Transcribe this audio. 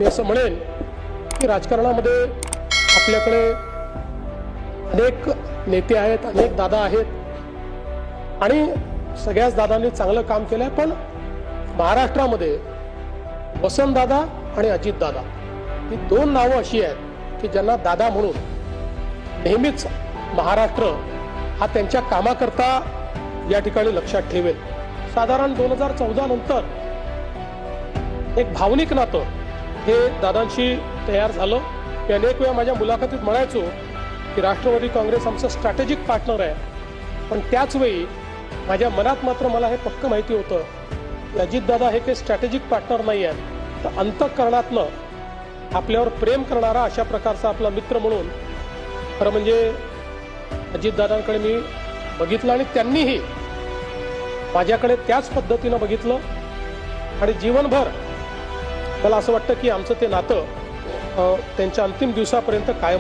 मी असं म्हणेन की राजकारणामध्ये आपल्याकडे अनेक नेते आहेत, अनेक दादा आहेत आणि सगळ्याच दादांनी चांगलं काम केलंय। पण महाराष्ट्रामध्ये वसंतदादा आणि अजितदादा ही दोन नावं अशी आहेत की ज्यांना दादा म्हणून नेहमीच महाराष्ट्र हा त्यांच्या कामाकरता या ठिकाणी लक्षात ठेवेल। साधारण 2014 नंतर एक भावनिक नातं हे दादांशी तयार झालं। मी अनेक वेळा माझ्या मुलाखतीत म्हणायचो की राष्ट्रवादी काँग्रेस आमचं स्ट्रॅटेजिक पार्टनर आहे, पण त्याच वेळी माझ्या मनात मात्र मला हे पक्क माहिती होतं की अजितदादा हे काही स्ट्रॅटेजिक पार्टनर नाही आहेत, तर अंतःकरणातनं आपल्यावर प्रेम करणारा अशा प्रकारचा आपला मित्र म्हणून खरं म्हणजे अजितदादांकडे मी बघितलं आणि त्यांनीही माझ्याकडे त्याच पद्धतीनं बघितलं आणि जीवनभर मला असं वाटतं की आमचं ते नातं त्यांच्या अंतिम दिवसापर्यंत कायम